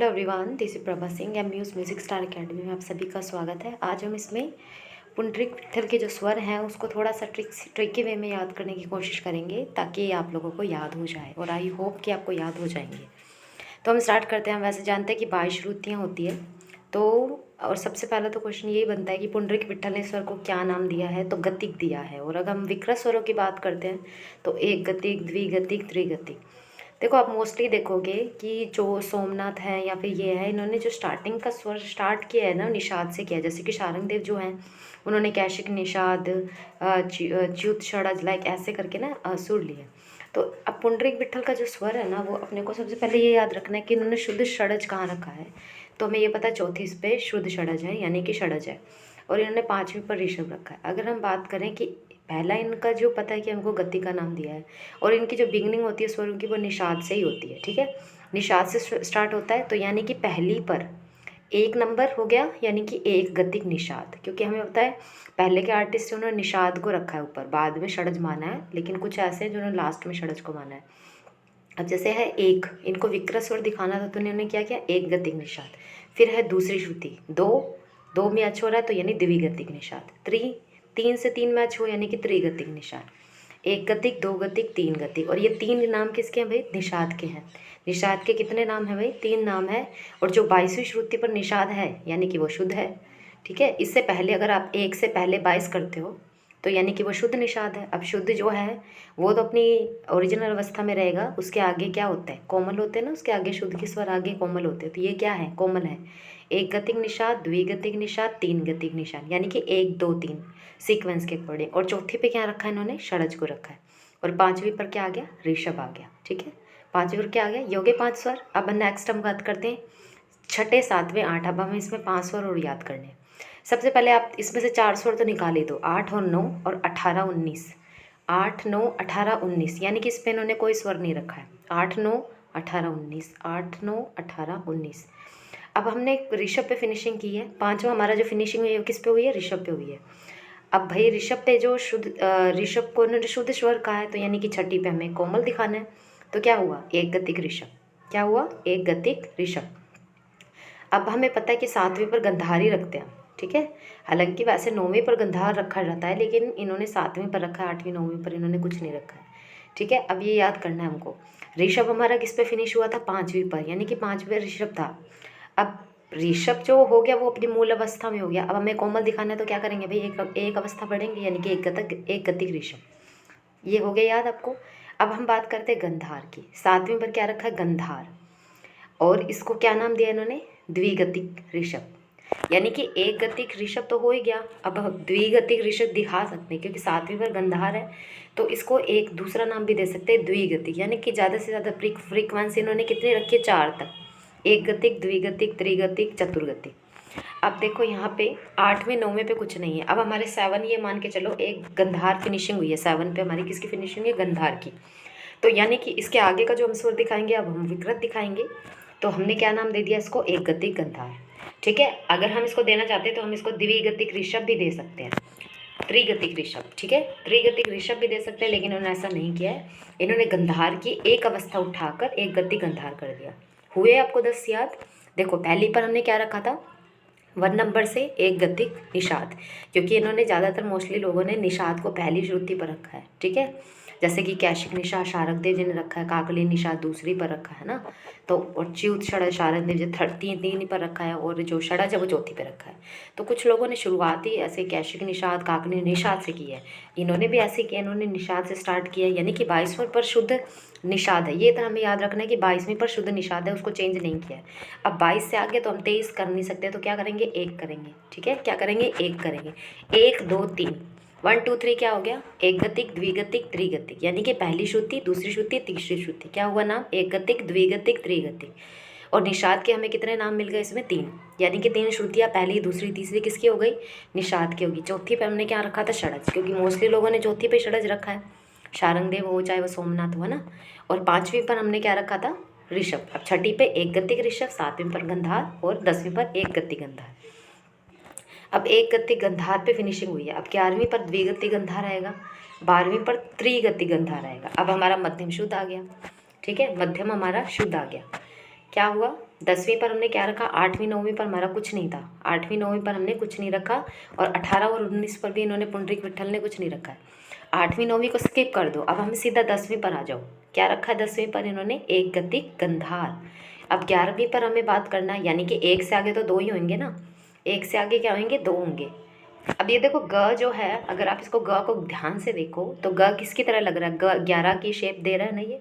Hello everyone, this is Prabha Singh muse music star academy में आप सभी का स्वागत है। आज हम इसमें पुंडरीक विट्ठल के जो स्वर हैं उसको थोड़ा सा ट्रिकी वे में याद करने की कोशिश करेंगे ताकि आप लोगों को याद हो जाए और आई होप कि आपको याद हो जाएंगे। तो हम स्टार्ट करते हैं। हम वैसे जानते हैं कि 22 श्रुतियाँ होती है। तो और सबसे पहला तो क्वेश्चन यही बनता है कि पुंडरीक विट्ठल ने स्वर को क्या नाम दिया है, तो गतिक दिया है। और अगर हम विकृत स्वरों की बात करते हैं तो एक गतिक, द्विगतिक, त्रिगतिक। देखो, आप मोस्टली देखोगे कि जो सोमनाथ है या फिर ये है, इन्होंने जो स्टार्टिंग का स्वर स्टार्ट किया है ना, निषाद से किया है। जैसे कि शारंगदेव जो हैं उन्होंने कैशिक निषाद, च्युत षडज लाइक ऐसे करके ना सुर लिए। तो अब पुंडरीक विट्ठल का जो स्वर है ना, वो अपने को सबसे पहले ये याद रखना है कि इन्होंने शुद्ध षडज कहाँ रखा है। तो हमें ये पता है चौथी इस पे शुद्ध षडज है, यानी कि षडज है। और इन्होंने पाँचवीं पर ऋषभ रखा है। अगर हम बात करें कि पहला इनका जो पता है कि हमको गति का नाम दिया है, और इनकी जो बिगनिंग होती है स्वरों की वो निषाद से ही होती है। ठीक है, निषाद से स्टार्ट होता है। तो यानी कि पहली पर एक नंबर हो गया, यानी कि एक गतिक निषाद। क्योंकि हमें पता है पहले के आर्टिस्ट ने उन्होंने निषाद को रखा है ऊपर, बाद में षडज माना है, लेकिन कुछ ऐसे हैं जिन्होंने लास्ट में षडज को माना है। अब जैसे है एक, इनको विकृत स्वर दिखाना था तो इन्होंने क्या किया, एक गतिक निषाद। फिर है दूसरी श्रुति, दो मैच हो रहा है तो यानी द्विगतिक निषाद। तीन से तीन मैच हो यानी कि त्रिगतिक निषाद। एक गतिक, दो गतिक, तीन गतिक। और ये तीन नाम किसके हैं भाई, निषाद के हैं। निषाद के कितने नाम हैं भाई, तीन नाम है। और जो 22वीं श्रुति पर निषाद है यानी कि वो शुद्ध है। ठीक है, इससे पहले अगर आप एक से पहले 22 करते हो तो यानी कि वो शुद्ध निषाद है। अब शुद्ध जो है वो तो अपनी ओरिजिनल अवस्था में रहेगा, उसके आगे क्या होता है, कोमल होते हैं ना, उसके आगे शुद्ध के स्वर आगे कोमल होते हैं। तो ये क्या है, कोमल है। एक गतिक निषाद, द्विगतिक निषाद, तीन गतिक निषाद, यानी कि 1 2 3 सीक्वेंस के अकॉर्डिंग। और चौथी पे क्या रखा है इन्होंने, षडज को रखा है। और पाँचवीं पर क्या आ गया, ऋषभ आ गया। ठीक है, पाँचवीं पर क्या आ गया, योगे 5 स्वर। अब नेक्स्ट हम बात करते हैं छठे, सातवें, 8। अब हमें इसमें 5 स्वर और याद करने हैं। सबसे पहले आप इसमें से 4 स्वर तो निकाल ही दो, 8 और 9 और 18 19। 8 9 18 19, यानी कि इस पे इन्होंने कोई स्वर नहीं रखा है। 8 9 18 19, 8 9 18 19। अब हमने ऋषभ पे फिनिशिंग की है। पांचवा हमारा जो फिनिशिंग हुई है किस पे हुई है, ऋषभ पे हुई है। अब भाई ऋषभ पे जो शुद्ध ऋषभ को इन्होंने शुद्ध स्वर कहा है, तो यानी कि छठी पे हमें कोमल दिखाना है। तो क्या हुआ, एक गतिक ऋषभ। क्या हुआ, एक गतिक ऋषभ। अब हमें पता है कि सातवीं पर गंधारी रखते हैं। ठीक है, हालांकि वैसे नौवीं पर गंधार रखा जाता है, लेकिन इन्होंने सातवीं पर रखा है, आठवीं नौवीं पर इन्होंने कुछ नहीं रखा है। ठीक है, अब ये याद करना है हमको। ऋषभ हमारा किस पे फिनिश हुआ था, पाँचवीं पर, यानी कि पाँचवें ऋषभ था। अब ऋषभ जो हो गया वो अपनी मूल अवस्था में हो गया। अब हमें कोमल दिखाना है तो क्या करेंगे भाई, एक अवस्था बढ़ेंगे, यानी कि एक गतिक ऋषभ। ये हो गया याद आपको। अब हम बात करते हैं गंधार की। सातवीं पर क्या रखा है, गंधार। और इसको क्या नाम दिया इन्होंने, द्विगतिक ऋषभ। यानी कि एक गतिक ऋषभ तो हो ही गया, अब हम द्विगतिक ऋषभ दिखा सकते हैं क्योंकि सातवीं पर गंधार है। तो इसको एक दूसरा नाम भी दे सकते हैं, द्विगतिक। यानी कि ज़्यादा से ज़्यादा फ्रीक्वेंसी इन्होंने कितनी रखी है, 4 तक। एक गतिक, द्विगतिक, त्रिगतिक, चतुर्गतिक। अब देखो यहाँ पे 8वें 9वें पे कुछ नहीं है। अब हमारे 7 ये मान के चलो एक गंधार फिनिशिंग हुई है। 7 पे हमारी किसकी फिनिशिंग है, गंधार की। तो यानी कि इसके आगे का जो हम स्वर दिखाएंगे अब हम विकृत दिखाएंगे। तो हमने क्या नाम दे दिया इसको, एक गतिक गंधार। ठीक है, अगर हम इसको देना चाहते हैं तो हम इसको द्विगतिक ऋषभ भी दे सकते हैं, त्रिगतिक ऋषभ। ठीक है, त्रिगतिक ऋषभ भी दे सकते हैं, लेकिन उन्होंने ऐसा नहीं किया है। इन्होंने गंधार की एक अवस्था उठाकर एक गति गंधार कर दिया। हुए आपको 10 याद। देखो पहली पर हमने क्या रखा था, 1 नंबर से एक गतिक निषाद, क्योंकि इन्होंने ज़्यादातर मोस्टली लोगों ने निषाद को पहली श्रुति पर रखा है। ठीक है, जैसे कि कैशिक निषाद शारंगदेव जी ने रखा है, काकली निषाद दूसरी पर रखा है ना। तो और च्युत षडज शारंगदेव जी तीन पर रखा है, और जो षडज है वो चौथी पे रखा है। तो कुछ लोगों ने शुरुआती ऐसे कैशिक निषाद, काकली निषाद से की है। इन्होंने भी ऐसे किया, इन्होंने निषाद से स्टार्ट किया, यानी कि 22वें पर शुद्ध निषाद है। ये तो हमें याद रखना है कि 22वें पर शुद्ध निषाद है, उसको चेंज नहीं किया है। अब 22 से आगे तो हम 23 कर नहीं सकते, तो क्या करेंगे, एक करेंगे। ठीक है, क्या करेंगे, एक करेंगे। 1 2 3, 1 2 3 क्या हो गया, एक गतिक, द्विगतिक, त्रिगतिक। यानी कि पहली श्रुति, दूसरी श्रुति, तीसरी श्रुति। क्या हुआ नाम, एक गतिक, द्विगतिक, त्रिगतिक। और निषाद के हमें कितने नाम मिल गए इसमें, 3। यानी कि 3 श्रुतियाँ, पहली, दूसरी, तीसरी किसकी हो गई, निषाद की होगी। चौथी पे हमने क्या रखा था, षडज, क्योंकि मोस्टली लोगों ने चौथी पे षडज रखा है, शारंगदेव हो चाहे वो सोमनाथ हो ना। और 5वीं पर हमने क्या रखा था, ऋषभ। अब छठी पे एक गतिक ऋषभ, 7वीं पर गंधार और 10वीं पर एक गतिक गंधार। अब एक गति गंधार पे फिनिशिंग हुई है। अब 11वीं पर द्विगति गंधार आएगा, 12वीं पर त्रिगति गंधार आएगा। अब हमारा मध्यम शुद्ध आ गया। ठीक है, मध्यम हमारा शुद्ध आ गया। क्या हुआ, 10वीं पर हमने क्या रखा, 8वीं 9वीं पर हमारा कुछ नहीं था, 8वीं 9वीं पर हमने कुछ नहीं रखा, और 18 और 19 पर भी इन्होंने पुंडरीक विट्ठल ने कुछ नहीं रखा है। 8वीं 9वीं को स्किप कर दो, अब हम सीधा 10वीं पर आ जाओ। क्या रखा है 10वीं पर इन्होंने, एक गतिक गंधार। अब 11वीं पर हमें बात करना है, यानी कि एक से आगे तो दो ही होंगे ना, एक से आगे क्या होंगे, दो होंगे। अब ये देखो ग जो है, अगर आप इसको ग को ध्यान से देखो तो ग किसकी तरह लग रहा है, ग 11 की शेप दे रहा है ना, ये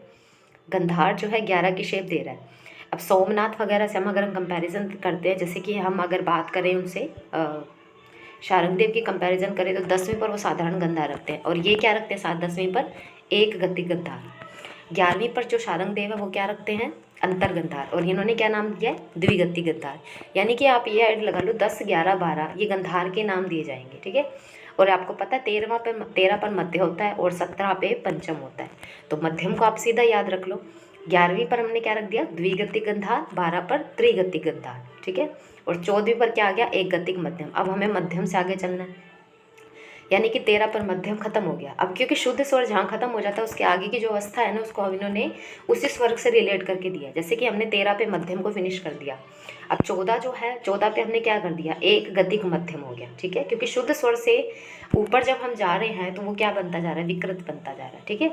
गंधार जो है 11 की शेप दे रहा है। अब सोमनाथ वगैरह से हम अगर हम कंपैरिजन करते हैं, जैसे कि हम अगर बात करें उनसे शारंगदेव की कंपैरिजन करें तो 10वीं पर वो साधारण गंधार रखते हैं, और ये क्या रखते हैं साथ 10वीं पर, एक गति गंधार। 11वीं पर जो शारंगदेव है वो क्या रखते हैं, अंतर गंधार, और इन्होंने क्या नाम दिया है, द्विगति गंधार। यानी कि आप ये ऐड लगा लो 10 11 12 ये गंधार के नाम दिए जाएंगे, ठीक है। और आपको पता है 13 पर मध्य होता है और 17 पे पंचम होता है, तो मध्यम को आप सीधा याद रख लो। 11वीं पर हमने क्या रख दिया, द्विगतिक गंधार, 12 पर त्रिगतिक गंधार, ठीक है। और 14वीं पर क्या आ गया, एक गतिक मध्यम। अब हमें मध्यम से आगे चलना है, यानी कि 13 पर मध्यम खत्म हो गया। अब क्योंकि शुद्ध स्वर जहाँ खत्म हो जाता है उसके आगे की जो अवस्था है ना, उसको हम इन्होंने उसी स्वर से रिलेट करके दिया। जैसे कि हमने 13 पे मध्यम को फिनिश कर दिया, अब 14 जो है, 14 पे हमने क्या कर दिया, एक गतिक मध्यम हो गया, ठीक है। क्योंकि शुद्ध स्वर से ऊपर जब हम जा रहे हैं तो वो क्या बनता जा रहा है, विकृत बनता जा रहा है, ठीक है।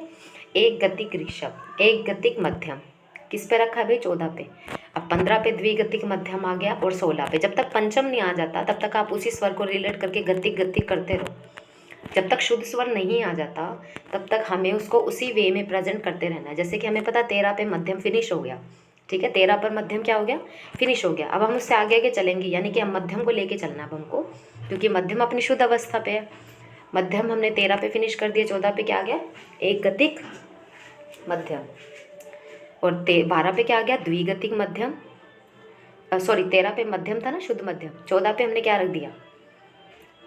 एक गतिक ऋषभ, एक गतिक मध्यम, किस पे रखा है भाई, 14 पे। अब 15 पे द्विगतिक मध्यम आ गया, और 16 पे। जब तक पंचम नहीं आ जाता तब तक आप उसी स्वर को रिलेट करके गतिक गतिक करते रहो। जब तक शुद्ध स्वर नहीं आ जाता तब तक हमें उसको उसी वे में प्रेजेंट करते रहना है। जैसे कि हमें पता 13 पे मध्यम फिनिश हो गया, ठीक है, 13 पर मध्यम क्या हो गया, फिनिश हो गया। अब हम उससे आगे आगे चलेंगे, यानी कि हम मध्यम को लेके चलना अब हमको, क्योंकि मध्यम अपनी शुद्ध अवस्था पे है। मध्यम हमने 13 पे फिनिश कर दिया, 14 पे क्या आ गया, एक गतिक मध्यम, और 12 पे क्या आ गया, द्विगतिक मध्यम, सॉरी 13 पे मध्यम था ना शुद्ध मध्यम, 14 पे हमने क्या रख दिया,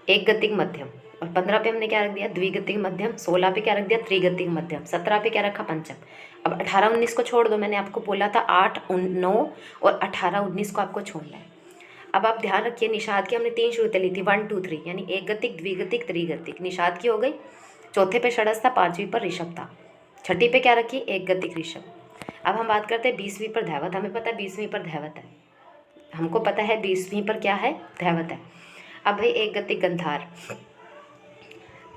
एक गतिक मध्यम, और 15 पे हमने क्या रख दिया, द्विगतिक मध्यम, 16 पे क्या रख दिया, त्रिगतिक मध्यम, 17 पे क्या रखा, पंचम। अब 18 19 को छोड़ दो, मैंने आपको बोला था 8 9 और 18 19 को आपको छोड़ना है। अब आप ध्यान रखिए, निषाद की हमने 3 श्रुतें ली थी, 1 2 3, यानी एक गतिक द्विगतिक त्रिगतिक, निषाद की हो गई। चौथे पे षडस था, 5वीं पर ऋषभ था, छठी पे क्या रखी, एक गतिक ऋषभ। अब हम बात करते हैं 20वीं पर धैवत। हमें पता है 20वीं पर धैवत है, हमको पता है 20वीं पर क्या है, धैवत है। अब भाई एक गतिक गंधार,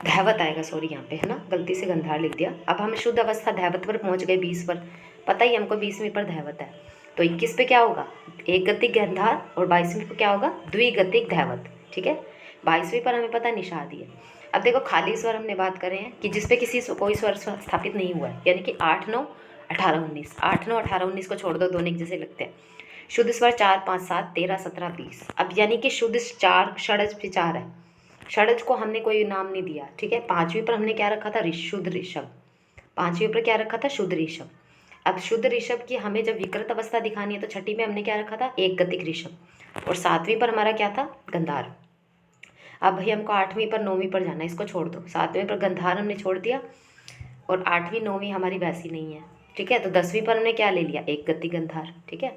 धैवत आएगा, सॉरी यहाँ पे है ना, गलती से गंधार लिख दिया। अब हम शुद्ध अवस्था धैवत पर पहुँच गए 20 पर, पता ही हमको 20वीं पर धैवत है, तो 21 पे क्या होगा, एक गतिक गंधार, और 22वीं पर क्या होगा, द्विगतिक धैवत, ठीक है। 22वीं पर हमें पता निषाद ही है। अब देखो खाली स्वर हमने बात करें हैं कि जिसपे कोई स्वर स्थापित नहीं हुआ है, यानी कि 8 9 18 19, 8 9 18 19 को छोड़ दो, दोनों एक जैसे लगते हैं। शुद्ध स्वर 4 5 7 13 17 20। अब यानी कि शुद्ध 4 षडज पे 4 है, षडज को हमने कोई नाम नहीं दिया, ठीक है। 5वीं पर हमने क्या रखा था, शुद्ध ऋषभ, 5वीं पर क्या रखा था, शुद्ध ऋषभ। अब शुद्ध ऋषभ की हमें जब विकृत अवस्था दिखानी है तो छठी में हमने क्या रखा था, एक गतिक ऋषभ, और 7वीं पर हमारा क्या था, गंधार। अब भाई हमको 8वीं पर 9वीं पर जाना है, इसको छोड़ दो, 7वें पर गंधार हमने छोड़ दिया, और 8वीं 9वीं हमारी वैसी नहीं है, ठीक है। तो 10वीं पर हमने क्या ले लिया, एक गति गंधार, ठीक है।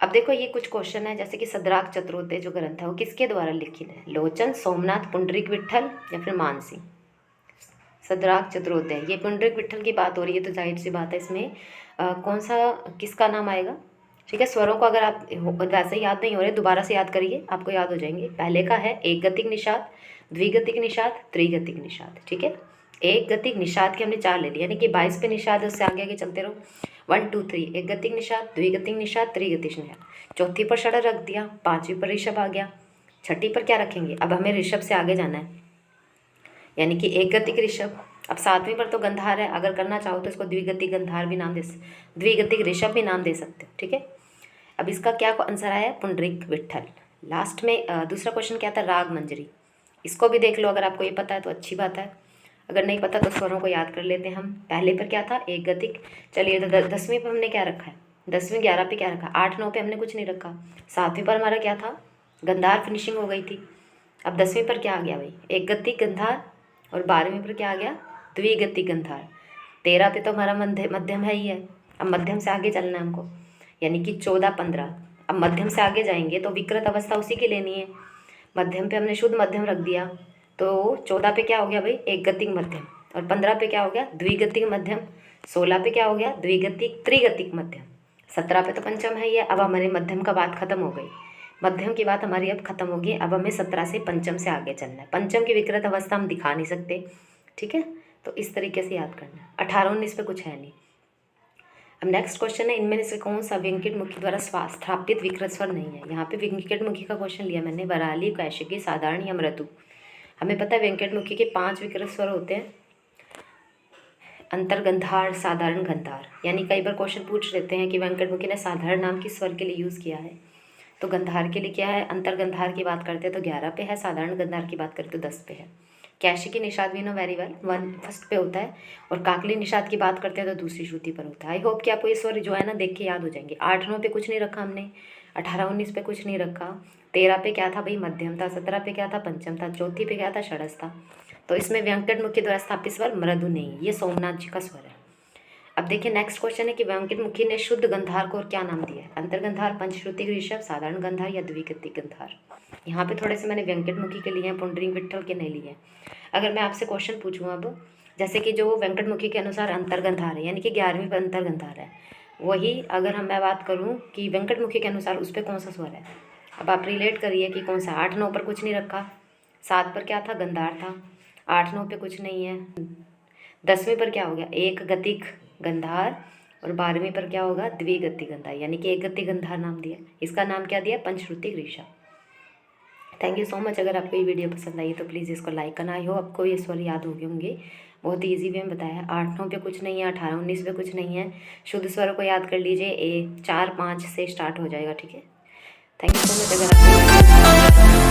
अब देखो ये कुछ क्वेश्चन है, जैसे कि सदराक चतुरोदय जो ग्रंथ है वो किसके द्वारा लिखित है, लोचन, सोमनाथ, पुंडरीक विट्ठल या फिर मानसी। सदराक चतुरोदय, ये पुंडरीक विट्ठल की बात हो रही है, तो जाहिर सी बात है इसमें कौन सा किसका नाम आएगा, ठीक है। स्वरों को अगर आप वैसे याद नहीं हो रहे दोबारा से याद करिए, आपको याद हो जाएंगे। पहले का है एक गतिक निषाद, द्विगतिक निषाद, त्रिगतिक निषाद, ठीक है। एक गतिक निषाद के हमने 4 ले लिया, यानी कि 22 पे निषाद है, उससे आगे आगे चलते रहो, 1 2 3, एक गतिक निषाद, द्विगतिक निषाद, त्रिगतिक निषाद। चौथी पर षड रख दिया, 5वीं पर ऋषभ आ गया, छठी पर क्या रखेंगे, अब हमें ऋषभ से आगे जाना है, यानी कि एक गतिक ऋषभ। अब 7वीं पर तो गंधार है, अगर करना चाहो तो इसको द्विगतिक गंधार भी नाम दे, द्विगतिक ऋषभ भी नाम दे सकते हो, ठीक है। अब इसका क्या आंसर आया, पुंडरीक विट्ठल। लास्ट में दूसरा क्वेश्चन क्या था, राग मंजरी, इसको भी देख लो, अगर आपको ये पता है तो अच्छी बात है, अगर नहीं पता तो स्वरों को याद कर लेते हैं हम। पहले पर क्या था, एक गतिक, चलिए तो 10वीं पर हमने क्या रखा है, 10वीं 11 पे क्या रखा, 8 9 पे हमने कुछ नहीं रखा। 7वीं पर हमारा क्या था, गंधार फिनिशिंग हो गई थी। अब 10वीं पर क्या आ गया भाई, एक गतिक गंधार, और 12वीं पर क्या आ गया, द्विगतिक गंधार। 13 पे तो हमारा मध्यम है ही है, अब मध्यम से आगे चलना है हमको, यानी कि 14 15। अब मध्यम से आगे जाएंगे तो विकृत अवस्था उसी की लेनी है, मध्यम पे हमने शुद्ध मध्यम रख दिया, तो 14 पे क्या हो गया भाई, एक गतिक मध्यम, और 15 पे क्या हो गया, द्विगतिक मध्यम, 16 पे क्या हो गया, द्विगतिक त्रिगतिक मध्यम, 17 पे तो पंचम है ये। अब हमारे मध्यम का बात खत्म हो गई, मध्यम की बात हमारी अब खत्म होगी। अब हमें 17 से पंचम से आगे चलना है। पंचम की विकृत अवस्था हम दिखा नहीं सकते, ठीक है, तो इस तरीके से याद करना है। 18 19 पे कुछ है नहीं। अब नेक्स्ट क्वेश्चन है, इनमें से कौन सा वेंकट मुखी द्वारा स्थापित विकृत स्वर नहीं है। यहाँ पे वेंकट मुखी का क्वेश्चन लिया मैंने, वराली, कैशिकी, साधारण या मृदु। हमें पता है वेंकट मुखी के 5 विकृत स्वर होते हैं, अंतर गंधार, साधारण गंधार। यानी कई बार क्वेश्चन पूछ लेते हैं कि वेंकट मुखी ने साधारण नाम किस स्वर के लिए यूज़ किया है, तो गंधार के लिए क्या है, अंतर गंधार की बात करते हैं तो 11 पे है, साधारण गंधार की बात करें तो 10 पे है। कैशिकी निषाद भी नो वेरी वेल, 1 फर्स्ट पे होता है, और काकली निषाद की बात करते हैं तो दूसरी श्रुति पर होता है। आई होप कि आपको ये स्वर जो है ना देख के याद हो जाएंगे। 8 9 पे कुछ नहीं रखा हमने, 18 19 पे कुछ नहीं रखा, 13 पे क्या था भाई, मध्यम था, 17 पे क्या था, पंचम था, चौथी पे क्या था, षडस था। तो इसमें वेंकट मुखी द्वारा स्थापित स्वर मृदु नहीं, ये सोमनाथ जी का स्वर है। अब देखिए नेक्स्ट क्वेश्चन है कि वेंकट मुखी ने शुद्ध गंधार को और क्या नाम दिया है, अंतर गंधार, पंचश्रुति ऋषभ, साधारण गंधार या द्विगति गंधार। यहाँ पे थोड़े से मैंने वेंकट मुखी के लिए हैं, पुंडरीक विट्ठल के नहीं लिए। अगर मैं आपसे क्वेश्चन पूछूँ अब, जैसे कि जो वेंकट मुखी के अनुसार अंतर गंधार है, यानी कि 11वीं पर अंतर गंधार है, वही अगर मैं बात करूँ कि वेंकट मुखी के अनुसार उस पर कौन सा स्वर है। अब आप रिलेट करिए कि कौन सा। 8 9 पर कुछ नहीं रखा, 7 पर क्या था, गंधार था, 8 9 पे कुछ नहीं है, 10वीं पर क्या हो गया, एक गतिक गंधार, और 12वीं पर क्या होगा, द्विगति गंधार, यानी कि एक गति गंधार नाम दिया। इसका नाम क्या दिया, Panchshruti Rishabh. Thank you so much. अगर आपको ये वीडियो पसंद आई तो प्लीज़ इसको लाइक करना। आई हो आपको ये स्वर याद हो गए होंगे, बहुत ही ईजी वे में बताया है। 8 9 पे कुछ नहीं है, 18 19 पे कुछ नहीं है। शुद्ध स्वरों को याद कर लीजिए, 4 5 से स्टार्ट हो जाएगा, ठीक है। Thank you so much. अगर आपको